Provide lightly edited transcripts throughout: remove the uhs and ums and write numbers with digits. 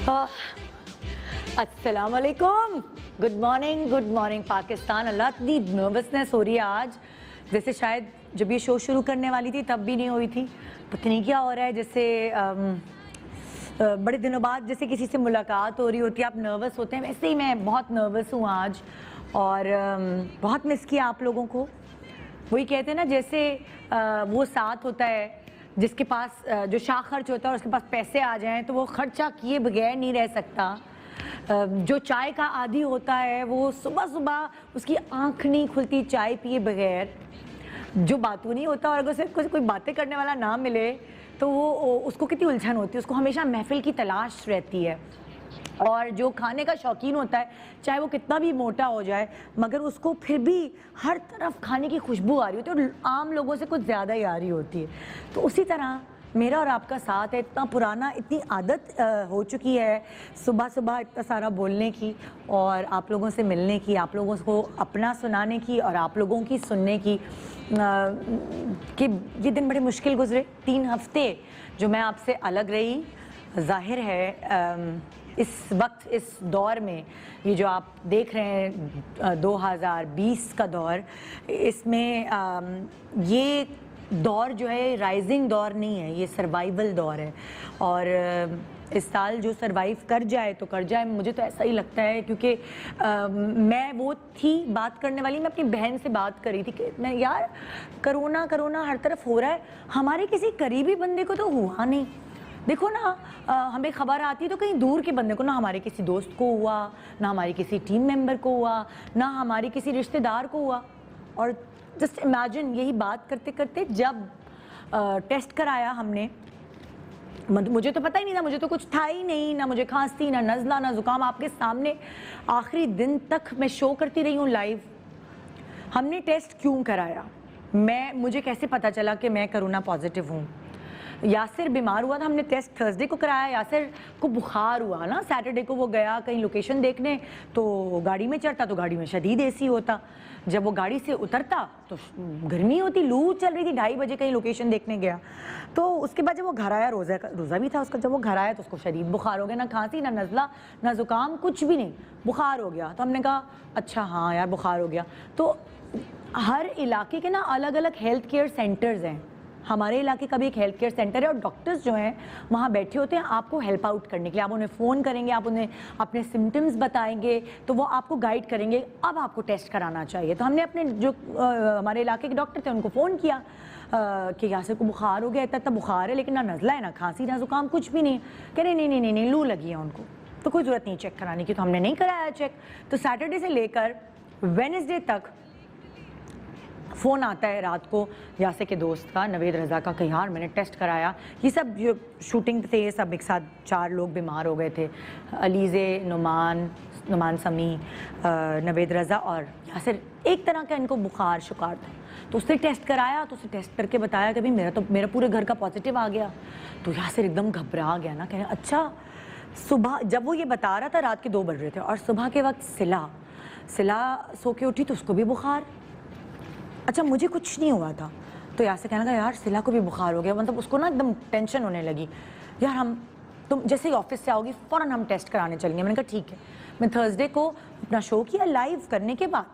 अस्सलाम वालेकुम, good morning Pakistan. अल्लाह इतनी नर्वसनेस हो रही है आज, जैसे शायद जब ये शो शुरू करने वाली थी तब भी नहीं हुई थी। पता नहीं क्या हो रहा है, जैसे बड़े दिनों बाद जैसे किसी से मुलाकात हो रही होती है, आप नर्वस होते हैं, वैसे ही मैं बहुत नर्वस हूँ आज और बहुत मिस किया आप लोगों को। वही कहते हैं ना, जैसे वो साथ होता है जिसके पास जो शाख खर्च होता है और उसके पास पैसे आ जाएं तो वो खर्चा किए बगैर नहीं रह सकता। जो चाय का आदी होता है वो सुबह सुबह उसकी आंख नहीं खुलती चाय पिए बगैर। जो बातू नहीं होता और अगर उसे कोई बातें करने वाला ना मिले तो वो उसको कितनी उलझन होती है, उसको हमेशा महफिल की तलाश रहती है। और जो खाने का शौकीन होता है, चाहे वो कितना भी मोटा हो जाए, मगर उसको फिर भी हर तरफ खाने की खुशबू आ रही होती है और आम लोगों से कुछ ज़्यादा ही आ रही होती है। तो उसी तरह मेरा और आपका साथ है, इतना पुराना, इतनी आदत हो चुकी है सुबह सुबह इतना सारा बोलने की और आप लोगों से मिलने की, आप लोगों को अपना सुनाने की और आप लोगों की सुनने की, कि ये दिन बड़े मुश्किल गुजरे। 3 हफ्ते जो मैं आपसे अलग रही, जाहिर है इस वक्त, इस दौर में, ये जो आप देख रहे हैं 2020 का दौर, इसमें ये दौर जो है राइजिंग दौर नहीं है, ये सर्वाइवल दौर है। और इस साल जो सर्वाइव कर जाए तो कर जाए, मुझे तो ऐसा ही लगता है, क्योंकि मैं वो थी बात करने वाली, मैं अपनी बहन से बात कर रही थी कि मैं यार कोरोना हर तरफ हो रहा है, हमारे किसी करीबी बंदे को तो हुआ नहीं। देखो ना, हमें खबर आती है तो कहीं दूर के बंदे को, ना हमारे किसी दोस्त को हुआ, ना हमारी किसी टीम मेंबर को हुआ, ना हमारी किसी रिश्तेदार को हुआ। और जस्ट इमेजिन, यही बात करते करते जब टेस्ट कराया हमने, मुझे तो पता ही नहीं था, मुझे तो कुछ था ही नहीं, ना मुझे खांसी, ना नज़ला, ना ज़ुकाम। आपके सामने आखिरी दिन तक मैं शो करती रही हूँ लाइव। हमने टेस्ट क्यों कराया, मुझे कैसे पता चला कि मैं कोरोना पॉजिटिव हूँ? यासिर बीमार हुआ था, हमने टेस्ट थर्सडे को कराया। यासिर को बुखार हुआ ना, सैटरडे को वो गया कहीं लोकेशन देखने, तो गाड़ी में चढ़ता तो गाड़ी में शदीद एसी होता। जब वो गाड़ी से उतरता तो गर्मी होती, लू चल रही थी, 2:30 बजे कहीं लोकेशन देखने गया। तो उसके बाद जब वो घर आया, रोज़ा भी था उसका, जब वो घर आया तो उसको शदीद बुखार हो गया, ना खांसी, ना नज़ला, ना ज़ुकाम, कुछ भी नहीं, बुखार हो गया। तो हमने कहा अच्छा हाँ यार बुखार हो गया। तो हर इलाके के ना अलग अलग हेल्थ केयर सेंटर्स हैं। हमारे इलाके का भी एक हेल्थ केयर सेंटर है और डॉक्टर्स जो हैं वहाँ बैठे होते हैं आपको हेल्प आउट करने के लिए। आप उन्हें फ़ोन करेंगे, आप उन्हें अपने सिम्टम्स बताएंगे तो वो आपको गाइड करेंगे, अब आपको टेस्ट कराना चाहिए। तो हमने अपने जो हमारे इलाके के डॉक्टर थे उनको फ़ोन किया कि यासिर को बुखार हो गया, इतना बुखार है लेकिन ना नज़ला है, ना खांसी, ना ज़ुकाम, कुछ भी नहीं। कह रहे नहीं लू लगी है उनको, तो कोई ज़रूरत नहीं चेक कराने की। तो हमने नहीं कराया चेक। तो सैटरडे से लेकर वेडनेसडे तक फ़ोन आता है रात को यासिर के दोस्त का, नवेद रज़ा का, कि यार मैंने टेस्ट कराया। ये सब जो शूटिंग थे ये सब एक साथ 4 लोग बीमार हो गए थे, अलीज़े, नुमान समी, नवेद रज़ा और यासिर। एक तरह का इनको बुखार शुकार था। तो उससे टेस्ट कराया, तो उसे टेस्ट करके बताया कि भाई मेरा पूरे घर का पॉजिटिव आ गया। तो यासिर एकदम घबरा गया ना, कह रहे अच्छा। सुबह जब वो ये बता रहा था रात के 2 बज रहे थे और सुबह के वक्त सिला सो के उठी तो उसको भी बुखार। अच्छा मुझे कुछ नहीं हुआ था। तो यासिर कहने लगा यार सिला को भी बुखार हो गया, मतलब उसको ना एकदम टेंशन होने लगी। यार तुम जैसे ही ऑफिस से आओगी फ़ौरन हम टेस्ट कराने चलेंगे। मैंने कहा ठीक है। मैं थर्सडे को अपना शो किया, लाइव करने के बाद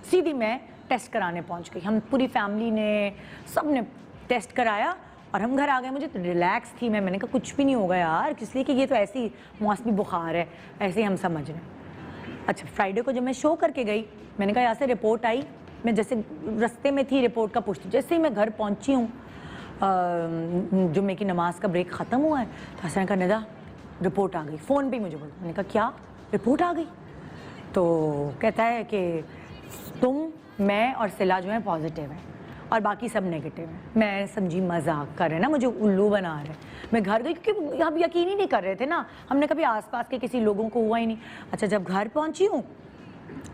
सीधी मैं टेस्ट कराने पहुंच गई। हम पूरी फैमिली ने, सब ने टेस्ट कराया और हम घर आ गए। मुझे तो रिलैक्स थी मैंने कहा कुछ भी नहीं होगा यार, किस लिए कि ये तो ऐसी मौसमी बुखार है, ऐसे ही हम समझ रहे हैं। अच्छा फ्राइडे को जब मैं शो करके गई, मैंने कहा यासिर रिपोर्ट आई। मैं जैसे रास्ते में थी रिपोर्ट का पूछती, जैसे ही मैं घर पहुंची हूँ, जुम्मे की नमाज का ब्रेक ख़त्म हुआ है, तो हसन का निदा रिपोर्ट आ गई। फ़ोन पे मुझे बोला। मैंने कहा क्या रिपोर्ट आ गई? तो कहता है कि तुम, मैं और सिला जो है पॉजिटिव है और बाकी सब नेगेटिव है। मैं समझी मजाक कर रहे हैं ना, मुझे उल्लू बना रहे हैं। मैं घर गई क्योंकि हम यकीन ही नहीं कर रहे थे ना, हमने कभी आसपास के किसी लोगों को हुआ ही नहीं। अच्छा जब घर पहुंची हूँ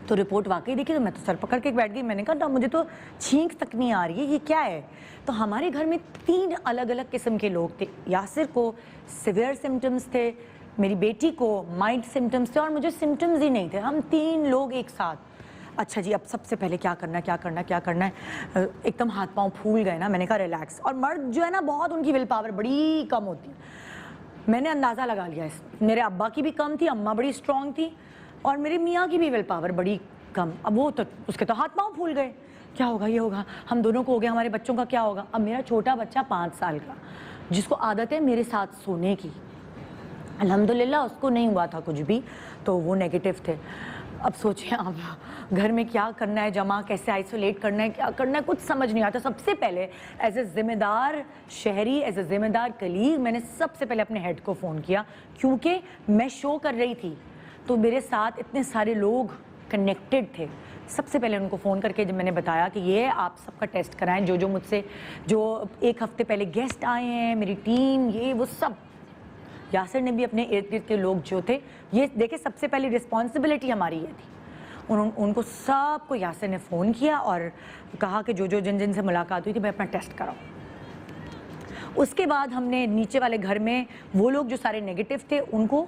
तो रिपोर्ट वाकई देखी तो मैं तो सर पकड़ के बैठ गई। मैंने कहा मुझे तो छींक तक नहीं आ रही है, ये क्या है? तो हमारे घर में 3 अलग अलग किस्म के लोग थे। यासिर को सिवियर सिम्टम्स थे, मेरी बेटी को माइल्ड सिम्टम्स थे और मुझे सिम्टम्स ही नहीं थे। हम 3 लोग एक साथ। अच्छा जी अब सबसे पहले क्या करना है? एकदम हाथ पांव फूल गए ना। मैंने कहा रिलैक्स। और मर्द जो है ना बहुत, उनकी विल पावर बड़ी कम होती है। मैंने अंदाज़ा लगा लिया मेरे अब्बा की भी कम थी, अम्मा बड़ी स्ट्रांग थी और मेरे मियाँ की भी विल पावर बड़ी कम। अब वो तो उसके तो हाथ पाँव फूल गए, क्या होगा, ये होगा, हम दोनों को हो गया, हमारे बच्चों का क्या होगा। अब मेरा छोटा बच्चा 5 साल का, जिसको आदत है मेरे साथ सोने की, अल्हम्दुलिल्लाह उसको नहीं हुआ था कुछ भी, तो वो नेगेटिव थे। अब सोचिए आप घर में क्या करना है, जमा कैसे आइसोलेट करना है, क्या करना है, कुछ समझ नहीं आता। सबसे पहले एज ए ज़िम्मेदार शहरी, एज ए ज़िम्मेदार कलीग, मैंने सबसे पहले अपने हेड को फ़ोन किया, क्योंकि मैं शो कर रही थी तो मेरे साथ इतने सारे लोग कनेक्टेड थे। सबसे पहले उनको फ़ोन करके जब मैंने बताया कि ये आप सबका टेस्ट कराएं, जो मुझसे जो 1 हफ़्ते पहले गेस्ट आए हैं, मेरी टीम, ये वो सब, यासिर ने भी अपने इर्द गिर्द के लोग जो थे, ये देखिए सबसे पहली रिस्पॉन्सिबिलिटी हमारी ये थी। उनको सबको यासिर ने फ़ोन किया और कहा कि जिन जिन से मुलाकात हुई थी मैं अपना टेस्ट कराऊँ। उसके बाद हमने नीचे वाले घर में वो लोग जो सारे नेगेटिव थे उनको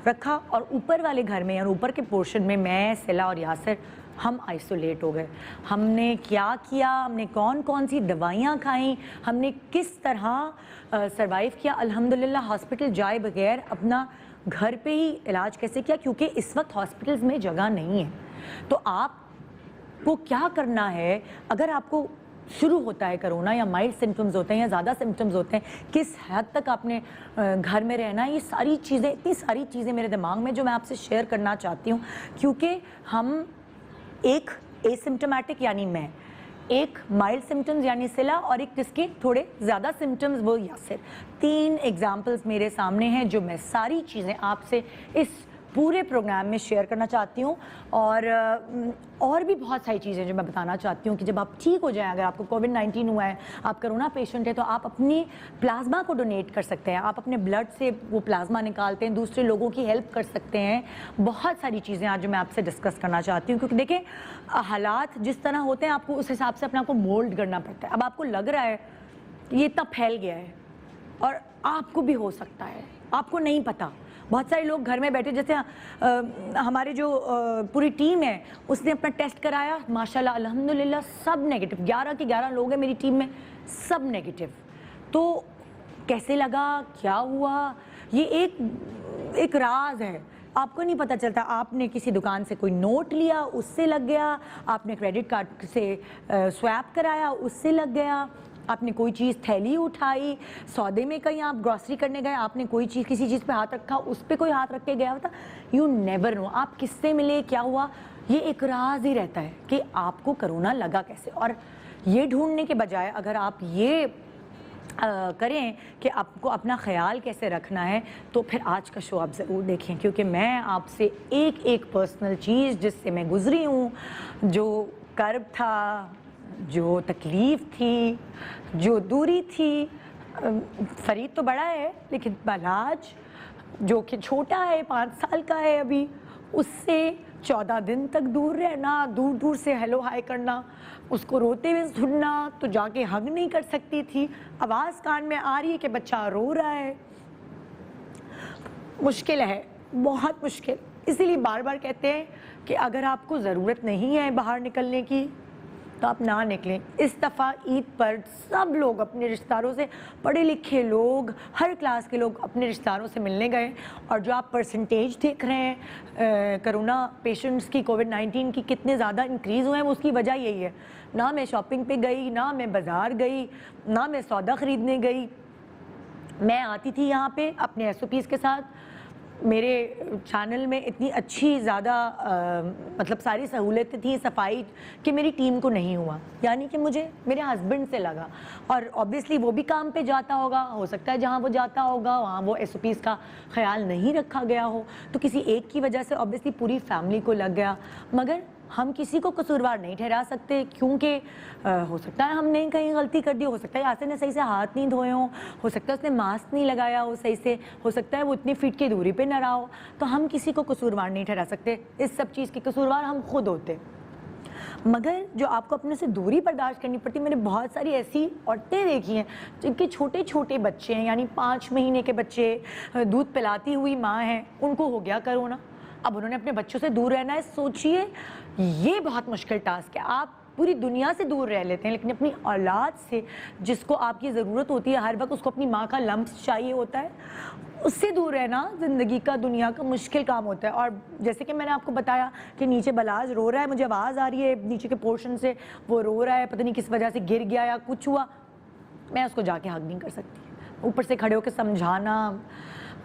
रखा और ऊपर वाले घर में, और ऊपर के पोर्शन में मैं, सिला और यासिर हम आइसोलेट हो गए। हमने क्या किया, हमने कौन कौन सी दवाइयाँ खाई, हमने किस तरह सरवाइव किया, अल्हम्दुलिल्लाह हॉस्पिटल जाए बगैर अपना घर पे ही इलाज कैसे किया, क्योंकि इस वक्त हॉस्पिटल्स में जगह नहीं है। तो आपको क्या करना है, अगर आपको शुरू होता है कोरोना या माइल्ड सिम्टम्स होते हैं या ज़्यादा सिम्टम्स होते हैं, किस हद तक आपने घर में रहना है, ये सारी चीज़ें, इतनी सारी चीज़ें मेरे दिमाग में जो मैं आपसे शेयर करना चाहती हूँ। क्योंकि हम एक एसिम्टोमेटिक यानी मैं, एक माइल्ड सिम्टम्स यानी सिला, और एक जिसके थोड़े ज़्यादा सिम्टम्स वो यासिर, 3 एग्जाम्पल्स मेरे सामने हैं जो मैं सारी चीज़ें आपसे इस पूरे प्रोग्राम में शेयर करना चाहती हूँ। और भी बहुत सारी चीज़ें जो मैं बताना चाहती हूँ कि जब आप ठीक हो जाएं, अगर आपको कोविड-19 हुआ है, आप कोरोना पेशेंट है, तो आप अपनी प्लाज्मा को डोनेट कर सकते हैं, आप अपने ब्लड से वो प्लाज्मा निकालते हैं, दूसरे लोगों की हेल्प कर सकते हैं। बहुत सारी चीज़ें आज जो मैं आपसे डिस्कस करना चाहती हूँ, क्योंकि देखें हालात जिस तरह होते हैं आपको उस हिसाब से अपने आप को मोल्ड करना पड़ता है। अब आपको लग रहा है ये इतना फैल गया है और आपको भी हो सकता है, आपको नहीं पता। बहुत सारे लोग घर में बैठे, जैसे हमारे जो पूरी टीम है उसने अपना टेस्ट कराया, माशाल्लाह अल्हम्दुलिल्लाह सब नेगेटिव, 11 के 11 लोग हैं मेरी टीम में, सब नेगेटिव। तो कैसे लगा, क्या हुआ, ये एक राज है, आपको नहीं पता चलता। आपने किसी दुकान से कोई नोट लिया, उससे लग गया, आपने क्रेडिट कार्ड से स्वैप कराया, उससे लग गया, आपने कोई चीज़ थैली उठाई, सौदे में कहीं आप ग्रॉसरी करने गए, आपने कोई चीज़ किसी चीज़ पे हाथ रखा, उस पे कोई हाथ रख के गया होता, यू नेवर नो आप किससे मिले, क्या हुआ, ये एक राज ही रहता है कि आपको कोरोना लगा कैसे। और ये ढूंढने के बजाय अगर आप ये करें कि आपको अपना ख्याल कैसे रखना है, तो फिर आज का शो आप ज़रूर देखें, क्योंकि मैं आपसे एक पर्सनल चीज़ जिससे मैं गुजरी हूँ, जो कर्ब था, जो तकलीफ़ थी, जो दूरी थी, फरीद तो बड़ा है लेकिन बलाज जो कि छोटा है, 5 साल का है अभी, उससे 14 दिन तक दूर रहना, दूर दूर से हेलो हाय करना, उसको रोते हुए सुनना, तो जाके हग नहीं कर सकती थी, आवाज़ कान में आ रही है कि बच्चा रो रहा है। मुश्किल है, बहुत मुश्किल। इसीलिए बार बार कहते हैं कि अगर आपको ज़रूरत नहीं है बाहर निकलने की तो आप ना निकलें। इस दफ़ा ईद पर सब लोग अपने रिश्तेदारों से, पढ़े लिखे लोग, हर क्लास के लोग अपने रिश्तेदारों से मिलने गए। और जो आप परसेंटेज देख रहे हैं कोरोना पेशेंट्स की, कोविड-19 की कितने ज़्यादा इंक्रीज़ हुए हैं, उसकी वजह यही है। ना मैं शॉपिंग पे गई, ना मैं बाज़ार गई, ना मैं सौदा ख़रीदने गई। मैं आती थी यहाँ पे अपने SOPs के साथ, मेरे चैनल में इतनी अच्छी ज़्यादा मतलब सारी सहूलतें थी, सफाई, कि मेरी टीम को नहीं हुआ, यानी कि मुझे मेरे हस्बैंड से लगा। और ऑब्वियसली वो भी काम पे जाता होगा, हो सकता है जहाँ वो जाता होगा वहाँ वो SOPs का ख्याल नहीं रखा गया हो, तो किसी एक की वजह से ऑब्वियसली पूरी फैमिली को लग गया। मगर हम किसी को कसूरवार नहीं ठहरा सकते, क्योंकि हो सकता है हमने कहीं गलती कर दी, हो सकता है यासिर ने सही से हाथ नहीं धोए हो सकता है उसने मास्क नहीं लगाया हो सही से, हो सकता है वो इतनी फीट की दूरी पे न रहा हो, तो हम किसी को कसूरवार नहीं ठहरा सकते। इस सब चीज़ के कसूरवार हम खुद होते। मगर जो आपको अपने से दूरी बर्दाश्त करनी पड़ती, मैंने बहुत सारी ऐसी औरतें देखी हैं जिनके छोटे छोटे बच्चे हैं, यानी 5 महीने के बच्चे, दूध पिलाती हुई माँ हैं, उनको हो गया कोरोना। अब उन्होंने अपने बच्चों से दूर रहना है। सोचिए ये बहुत मुश्किल टास्क है। आप पूरी दुनिया से दूर रह लेते हैं, लेकिन अपनी औलाद से जिसको आपकी ज़रूरत होती है हर वक्त, उसको अपनी माँ का लम्स चाहिए होता है, उससे दूर रहना ज़िंदगी का, दुनिया का मुश्किल काम होता है। और जैसे कि मैंने आपको बताया कि नीचे बलाज रो रहा है, मुझे आवाज़ आ रही है नीचे के पोर्शन से, वो रो रहा है, पता नहीं किस वजह से गिर गया या कुछ हुआ, मैं उसको जाके हग नहीं कर सकती। ऊपर से खड़े होकर समझाना,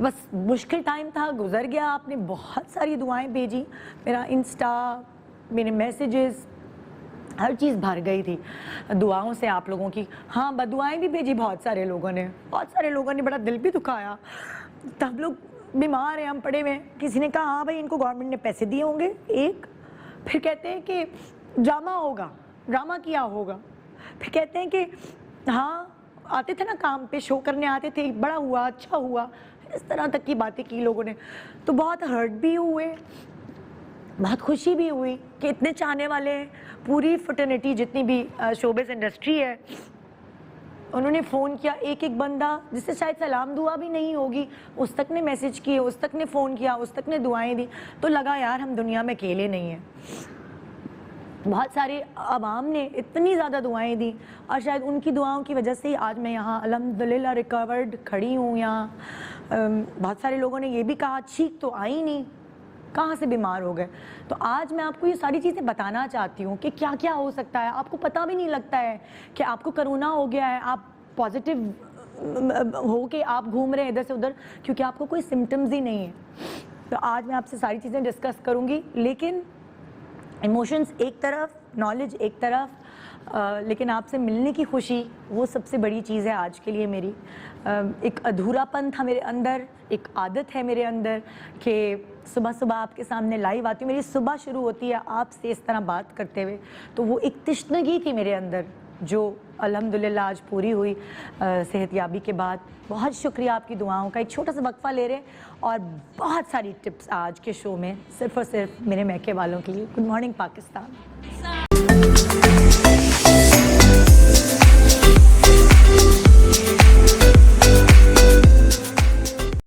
बस मुश्किल टाइम था, गुजर गया। आपने बहुत सारी दुआएं भेजी, मेरा इंस्टा, मेरे मैसेजेस, हर चीज़ भर गई थी दुआओं से आप लोगों की। हाँ, बदुआएं भी भेजी बहुत सारे लोगों ने, बहुत सारे लोगों ने, बड़ा दिल भी दुखाया। तब लोग बीमार हैं, हम पड़े हुए। किसी ने कहा हाँ भाई इनको गवर्नमेंट ने पैसे दिए होंगे, एक, फिर कहते हैं कि ड्रामा होगा, ड्रामा किया होगा, फिर कहते हैं कि हाँ आते थे ना काम पे, शो करने आते थे, बड़ा हुआ, अच्छा हुआ, इस तरह तक की बातें की लोगों ने। तो बहुत हर्ट भी हुए, बहुत खुशी भी हुई कि इतने चाहने वाले हैं, पूरी फ्रेटर्निटी जितनी भी शोबिज़ इंडस्ट्री है, उन्होंने फ़ोन किया, एक एक बंदा जिससे शायद सलाम दुआ भी नहीं होगी, उस तक ने मैसेज किए, उस तक ने फ़ोन किया, उस तक ने दुआएं दी। तो लगा यार हम दुनिया में अकेले नहीं हैं। बहुत सारे अवाम ने इतनी ज़्यादा दुआएं दी, और शायद उनकी दुआओं की वजह से ही आज मैं यहाँ अल्हम्दुलिल्लाह रिकवर्ड खड़ी हूँ यहाँ। बहुत सारे लोगों ने ये भी कहा ठीक तो आई नहीं, कहाँ से बीमार हो गए। तो आज मैं आपको ये सारी चीज़ें बताना चाहती हूँ कि क्या क्या हो सकता है। आपको पता भी नहीं लगता है कि आपको कोरोना हो गया है, आप पॉजिटिव हो के आप घूम रहे हैं इधर से उधर, क्योंकि आपको कोई सिम्टम्स ही नहीं है। तो आज मैं आपसे सारी चीज़ें डिस्कस करूँगी, लेकिन इमोशंस एक तरफ, नॉलेज एक तरफ, लेकिन आपसे मिलने की खुशी वो सबसे बड़ी चीज़ है आज के लिए मेरी। एक अधूरापन था मेरे अंदर, एक आदत है मेरे अंदर कि सुबह सुबह आपके सामने लाइव आती हूँ, मेरी सुबह शुरू होती है आपसे इस तरह बात करते हुए। तो वो एक तिश्नगी थी मेरे अंदर जो अल्हम्दुलिल्लाह आज पूरी हुई सेहतयाबी के बाद। बहुत शुक्रिया आपकी दुआओं का। एक छोटा सा वक्फा ले रहे हैं और बहुत सारी टिप्स आज के शो में सिर्फ़ और सिर्फ मेरे मैके वालों के लिए। Good morning Pakistan.